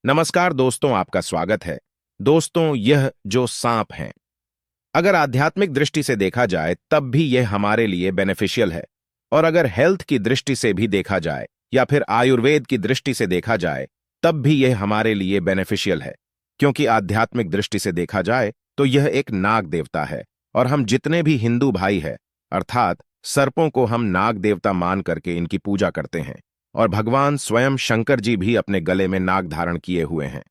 नमस्कार दोस्तों, आपका स्वागत है। दोस्तों, यह जो सांप हैं, अगर आध्यात्मिक दृष्टि से देखा जाए तब भी यह हमारे लिए बेनिफिशियल है। और अगर हेल्थ की दृष्टि से भी देखा जाए या फिर आयुर्वेद की दृष्टि से देखा जाए तब भी यह हमारे लिए बेनिफिशियल है। क्योंकि आध्यात्मिक दृष्टि से देखा जाए तो यह एक नाग देवता है और हम जितने भी हिंदू भाई हैं अर्थात सर्पों को हम नाग देवता मान करके इनकी पूजा करते हैं। और भगवान स्वयं शंकर जी भी अपने गले में नाग धारण किए हुए हैं।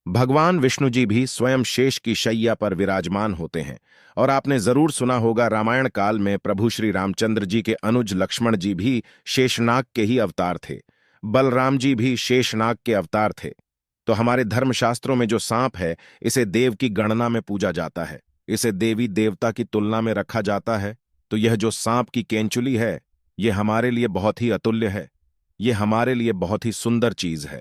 भगवान विष्णु जी भी स्वयं शेष की शैया पर विराजमान होते हैं। और आपने जरूर सुना होगा, रामायण काल में प्रभु श्री रामचंद्र जी के अनुज लक्ष्मण जी भी शेषनाग के ही अवतार थे। बलराम जी भी शेषनाग के अवतार थे। तो हमारे धर्मशास्त्रों में जो सांप है, इसे देव की गणना में पूजा जाता है, इसे देवी देवता की तुलना में रखा जाता है। तो यह जो सांप की केंचुली है, यह हमारे लिए बहुत ही अतुल्य है। ये हमारे लिए बहुत ही सुंदर चीज है।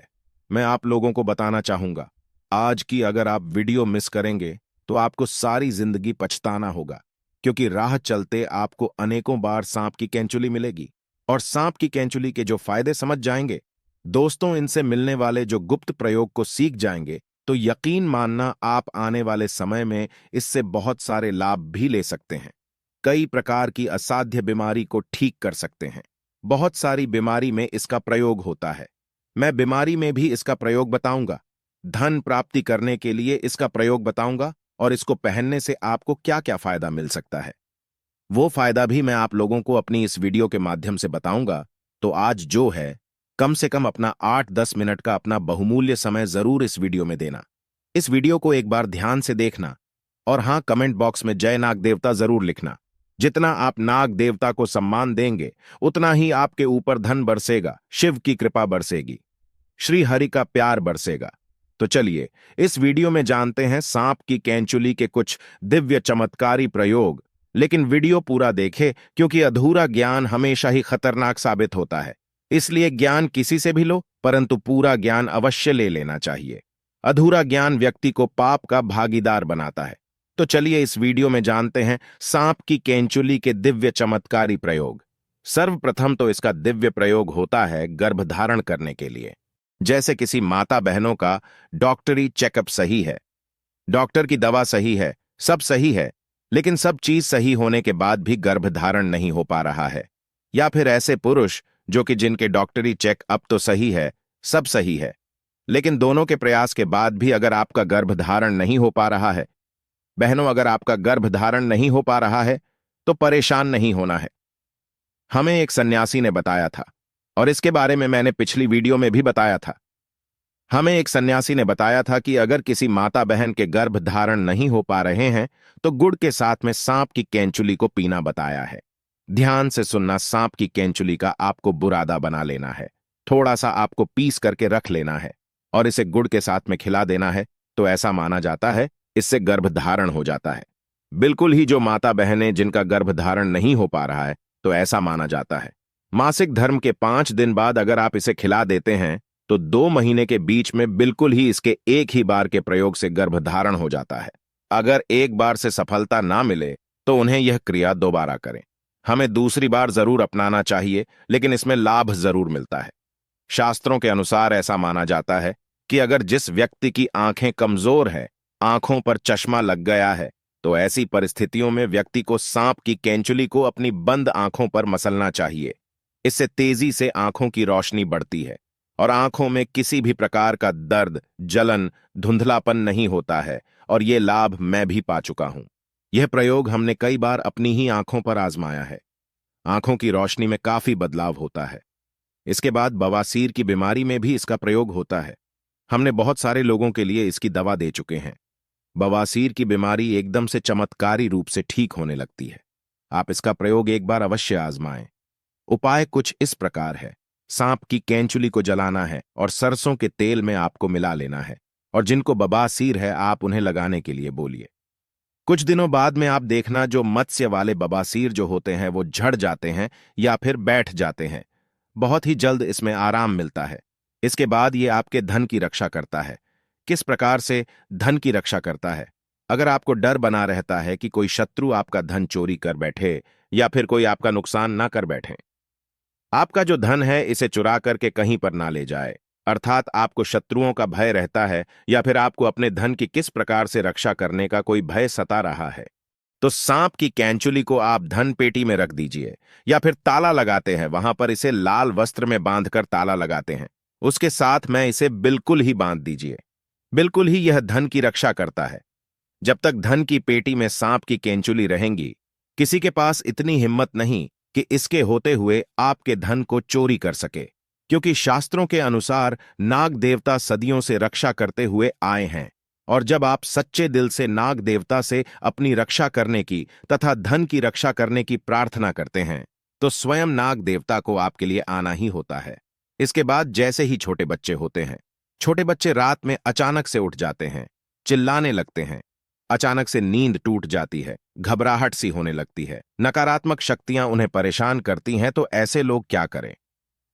मैं आप लोगों को बताना चाहूंगा, आज की अगर आप वीडियो मिस करेंगे तो आपको सारी जिंदगी पछताना होगा। क्योंकि राह चलते आपको अनेकों बार सांप की केंचुली मिलेगी और सांप की केंचुली के जो फायदे समझ जाएंगे दोस्तों, इनसे मिलने वाले जो गुप्त प्रयोग को सीख जाएंगे तो यकीन मानना आप आने वाले समय में इससे बहुत सारे लाभ भी ले सकते हैं। कई प्रकार की असाध्य बीमारी को ठीक कर सकते हैं। बहुत सारी बीमारी में इसका प्रयोग होता है। मैं बीमारी में भी इसका प्रयोग बताऊंगा, धन प्राप्ति करने के लिए इसका प्रयोग बताऊंगा और इसको पहनने से आपको क्या क्या फायदा मिल सकता है वो फायदा भी मैं आप लोगों को अपनी इस वीडियो के माध्यम से बताऊंगा। तो आज जो है, कम से कम अपना 8-10 मिनट का अपना बहुमूल्य समय जरूर इस वीडियो में देना। इस वीडियो को एक बार ध्यान से देखना और हाँ, कमेंट बॉक्स में जय नाग देवता जरूर लिखना। जितना आप नाग देवता को सम्मान देंगे उतना ही आपके ऊपर धन बरसेगा, शिव की कृपा बरसेगी, श्री हरि का प्यार बरसेगा। तो चलिए इस वीडियो में जानते हैं सांप की केंचुली के कुछ दिव्य चमत्कारी प्रयोग। लेकिन वीडियो पूरा देखें, क्योंकि अधूरा ज्ञान हमेशा ही खतरनाक साबित होता है। इसलिए ज्ञान किसी से भी लो, परंतु पूरा ज्ञान अवश्य ले लेना चाहिए। अधूरा ज्ञान व्यक्ति को पाप का भागीदार बनाता है। तो चलिए इस वीडियो में जानते हैं सांप की केंचुली के दिव्य चमत्कारी प्रयोग। सर्वप्रथम तो इसका दिव्य प्रयोग होता है गर्भधारण करने के लिए। जैसे किसी माता बहनों का डॉक्टरी चेकअप सही है, डॉक्टर की दवा सही है, सब सही है, लेकिन सब चीज सही होने के बाद भी गर्भधारण नहीं हो पा रहा है। या फिर ऐसे पुरुष जो कि जिनके डॉक्टरी चेकअप तो सही है, सब सही है, लेकिन दोनों के प्रयास के बाद भी अगर आपका गर्भधारण नहीं हो पा रहा है। बहनों, अगर आपका गर्भधारण नहीं हो पा रहा है तो परेशान नहीं होना है। हमें एक सन्यासी ने बताया था और इसके बारे में मैंने पिछली वीडियो में भी बताया था। हमें एक सन्यासी ने बताया था कि अगर किसी माता बहन के गर्भधारण नहीं हो पा रहे हैं तो गुड़ के साथ में सांप की केंचुली को पीना बताया है। ध्यान से सुनना, सांप की केंचुली का आपको बुरादा बना लेना है, थोड़ा सा आपको पीस करके रख लेना है और इसे गुड़ के साथ में खिला देना है। तो ऐसा माना जाता है इससे गर्भधारण हो जाता है। बिल्कुल ही जो माता बहनें जिनका गर्भधारण नहीं हो पा रहा है, तो ऐसा माना जाता है मासिक धर्म के 5 दिन बाद अगर आप इसे खिला देते हैं तो 2 महीने के बीच में बिल्कुल ही इसके एक ही बार के प्रयोग से गर्भधारण हो जाता है। अगर एक बार से सफलता ना मिले तो उन्हें यह क्रिया दोबारा करें। हमें दूसरी बार जरूर अपनाना चाहिए, लेकिन इसमें लाभ जरूर मिलता है। शास्त्रों के अनुसार ऐसा माना जाता है कि अगर जिस व्यक्ति की आंखें कमजोर है, आंखों पर चश्मा लग गया है, तो ऐसी परिस्थितियों में व्यक्ति को सांप की केंचुली को अपनी बंद आंखों पर मसलना चाहिए। इससे तेजी से आंखों की रोशनी बढ़ती है और आंखों में किसी भी प्रकार का दर्द, जलन, धुंधलापन नहीं होता है। और ये लाभ मैं भी पा चुका हूं। यह प्रयोग हमने कई बार अपनी ही आंखों पर आजमाया है। आंखों की रोशनी में काफी बदलाव होता है। इसके बाद बवासीर की बीमारी में भी इसका प्रयोग होता है। हमने बहुत सारे लोगों के लिए इसकी दवा दे चुके हैं। बवासीर की बीमारी एकदम से चमत्कारी रूप से ठीक होने लगती है। आप इसका प्रयोग एक बार अवश्य आजमाएं। उपाय कुछ इस प्रकार है। सांप की केंचुली को जलाना है और सरसों के तेल में आपको मिला लेना है। और जिनको बवासीर है आप उन्हें लगाने के लिए बोलिए। कुछ दिनों बाद में आप देखना, जो मत्स्य वाले बवासीर जो होते हैं वो झड़ जाते हैं या फिर बैठ जाते हैं। बहुत ही जल्द इसमें आराम मिलता है। इसके बाद ये आपके धन की रक्षा करता है। किस प्रकार से धन की रक्षा करता है? अगर आपको डर बना रहता है कि कोई शत्रु आपका धन चोरी कर बैठे या फिर कोई आपका नुकसान ना कर बैठे, आपका जो धन है इसे चुरा करके कहीं पर ना ले जाए, अर्थात आपको शत्रुओं का भय रहता है या फिर आपको अपने धन की किस प्रकार से रक्षा करने का कोई भय सता रहा है, तो सांप की कैंचुली को आप धन पेटी में रख दीजिए या फिर ताला लगाते हैं वहां पर इसे लाल वस्त्र में बांधकर ताला लगाते हैं, उसके साथ में इसे बिल्कुल ही बांध दीजिए। बिल्कुल ही यह धन की रक्षा करता है। जब तक धन की पेटी में सांप की केंचुली रहेंगी, किसी के पास इतनी हिम्मत नहीं कि इसके होते हुए आपके धन को चोरी कर सके, क्योंकि शास्त्रों के अनुसार नाग देवता सदियों से रक्षा करते हुए आए हैं। और जब आप सच्चे दिल से नाग देवता से अपनी रक्षा करने की तथा धन की रक्षा करने की प्रार्थना करते हैं, तो स्वयं नाग देवता को आपके लिए आना ही होता है। इसके बाद जैसे ही छोटे बच्चे होते हैं, छोटे बच्चे रात में अचानक से उठ जाते हैं, चिल्लाने लगते हैं, अचानक से नींद टूट जाती है, घबराहट सी होने लगती है, नकारात्मक शक्तियां उन्हें परेशान करती हैं, तो ऐसे लोग क्या करें?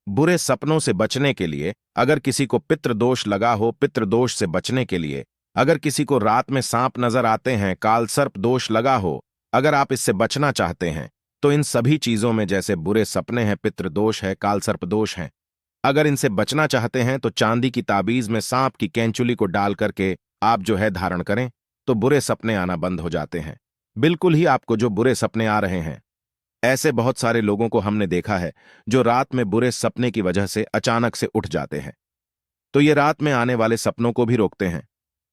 बुरे सपनों से बचने के लिए, अगर किसी को पितृदोष लगा हो, पितृदोष से बचने के लिए, अगर किसी को रात में सांप नजर आते हैं, काल सर्प दोष लगा हो, अगर आप इससे बचना चाहते हैं, तो इन सभी चीजों में जैसे बुरे सपने हैं, पितृदोष है, काल सर्प दोष है, अगर इनसे बचना चाहते हैं तो चांदी की ताबीज में सांप की कैंचुली को डाल करके आप जो है धारण करें, तो बुरे सपने आना बंद हो जाते हैं। बिल्कुल ही आपको जो बुरे सपने आ रहे हैं, ऐसे बहुत सारे लोगों को हमने देखा है जो रात में बुरे सपने की वजह से अचानक से उठ जाते हैं। तो ये रात में आने वाले सपनों को भी रोकते हैं।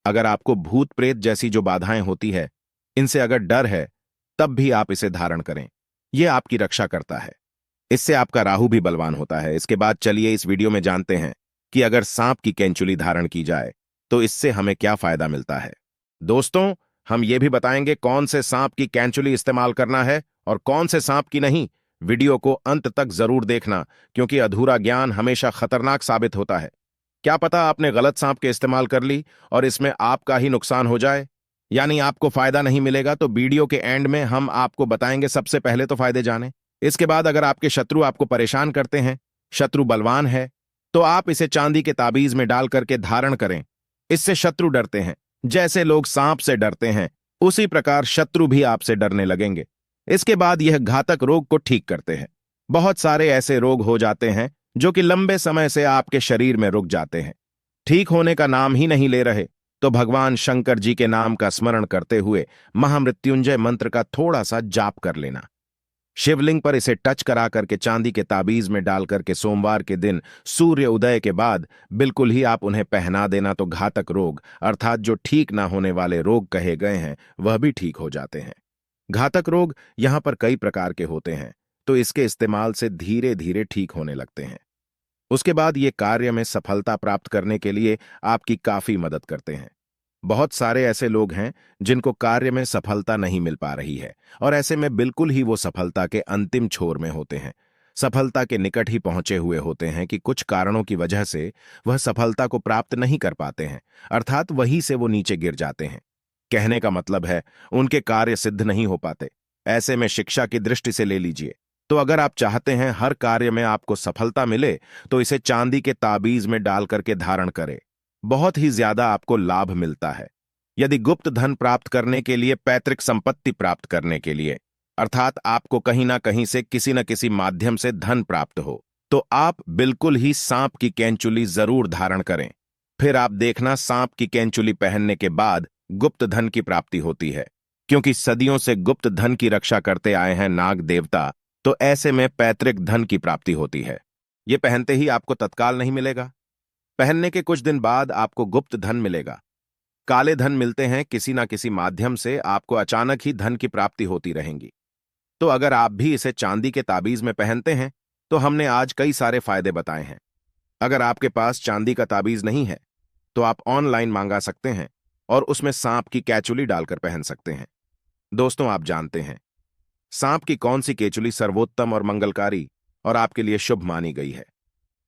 अगर आपको भूत प्रेत जैसी जो बाधाएं होती है, इनसे अगर डर है, तब भी आप इसे धारण करें। यह आपकी रक्षा करता है। इससे आपका राहु भी बलवान होता है। इसके बाद चलिए इस वीडियो में जानते हैं कि अगर सांप की कैंचुली धारण की जाए तो इससे हमें क्या फायदा मिलता है। दोस्तों, हम ये भी बताएंगे कौन से सांप की कैंचुली इस्तेमाल करना है और कौन से सांप की नहीं। वीडियो को अंत तक जरूर देखना, क्योंकि अधूरा ज्ञान हमेशा खतरनाक साबित होता है। क्या पता आपने गलत सांप के इस्तेमाल कर ली और इसमें आपका ही नुकसान हो जाए, यानी आपको फायदा नहीं मिलेगा। तो वीडियो के एंड में हम आपको बताएंगे सबसे पहले तो फायदे जाने। इसके बाद अगर आपके शत्रु आपको परेशान करते हैं, शत्रु बलवान है, तो आप इसे चांदी के ताबीज में डाल करके धारण करें। इससे शत्रु डरते हैं। जैसे लोग सांप से डरते हैं, उसी प्रकार शत्रु भी आपसे डरने लगेंगे। इसके बाद यह घातक रोग को ठीक करते हैं। बहुत सारे ऐसे रोग हो जाते हैं जो कि लंबे समय से आपके शरीर में रुक जाते हैं, ठीक होने का नाम ही नहीं ले रहे। तो भगवान शंकर जी के नाम का स्मरण करते हुए महामृत्युंजय मंत्र का थोड़ा सा जाप कर लेना। शिवलिंग पर इसे टच करा करके चांदी के ताबीज में डाल करके सोमवार के दिन सूर्य उदय के बाद बिल्कुल ही आप उन्हें पहना देना, तो घातक रोग अर्थात जो ठीक ना होने वाले रोग कहे गए हैं वह भी ठीक हो जाते हैं। घातक रोग यहां पर कई प्रकार के होते हैं, तो इसके इस्तेमाल से धीरे धीरे ठीक होने लगते हैं। उसके बाद ये कार्य में सफलता प्राप्त करने के लिए आपकी काफी मदद करते हैं। बहुत सारे ऐसे लोग हैं जिनको कार्य में सफलता नहीं मिल पा रही है, और ऐसे में बिल्कुल ही वो सफलता के अंतिम छोर में होते हैं, सफलता के निकट ही पहुंचे हुए होते हैं कि कुछ कारणों की वजह से वह सफलता को प्राप्त नहीं कर पाते हैं, अर्थात वहीं से वो नीचे गिर जाते हैं। कहने का मतलब है उनके कार्य सिद्ध नहीं हो पाते। ऐसे में शिक्षा की दृष्टि से ले लीजिए, तो अगर आप चाहते हैं हर कार्य में आपको सफलता मिले, तो इसे चांदी के ताबीज में डाल करके धारण करें। बहुत ही ज्यादा आपको लाभ मिलता है। यदि गुप्त धन प्राप्त करने के लिए, पैतृक संपत्ति प्राप्त करने के लिए, अर्थात आपको कहीं ना कहीं से किसी न किसी माध्यम से धन प्राप्त हो, तो आप बिल्कुल ही सांप की कैंचुली जरूर धारण करें। फिर आप देखना सांप की कैंचुली पहनने के बाद गुप्त धन की प्राप्ति होती है, क्योंकि सदियों से गुप्त धन की रक्षा करते आए हैं नाग देवता। तो ऐसे में पैतृक धन की प्राप्ति होती है। यह पहनते ही आपको तत्काल नहीं मिलेगा, पहनने के कुछ दिन बाद आपको गुप्त धन मिलेगा। काले धन मिलते हैं, किसी ना किसी माध्यम से आपको अचानक ही धन की प्राप्ति होती रहेंगी। तो अगर आप भी इसे चांदी के ताबीज में पहनते हैं, तो हमने आज कई सारे फायदे बताए हैं। अगर आपके पास चांदी का ताबीज नहीं है, तो आप ऑनलाइन मांगा सकते हैं और उसमें सांप की कैचुली डालकर पहन सकते हैं। दोस्तों, आप जानते हैं सांप की कौन सी केचुली सर्वोत्तम और मंगलकारी और आपके लिए शुभ मानी गई है?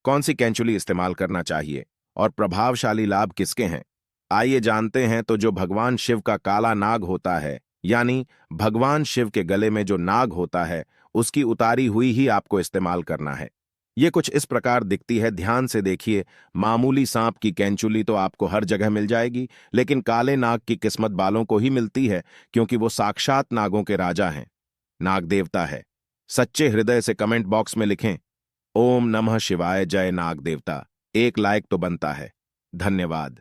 कौन सी कैंचुली इस्तेमाल करना चाहिए और प्रभावशाली लाभ किसके हैं? आइए जानते हैं। तो जो भगवान शिव का काला नाग होता है, यानी भगवान शिव के गले में जो नाग होता है, उसकी उतारी हुई ही आपको इस्तेमाल करना है। ये कुछ इस प्रकार दिखती है, ध्यान से देखिए। मामूली सांप की कैंचुली तो आपको हर जगह मिल जाएगी, लेकिन काले नाग की किस्मत वालों को ही मिलती है, क्योंकि वो साक्षात नागों के राजा हैं, नाग देवता है। सच्चे हृदय से कमेंट बॉक्स में लिखें, ओम नमः शिवाय, जय नाग देवता। एक लाइक तो बनता है। धन्यवाद।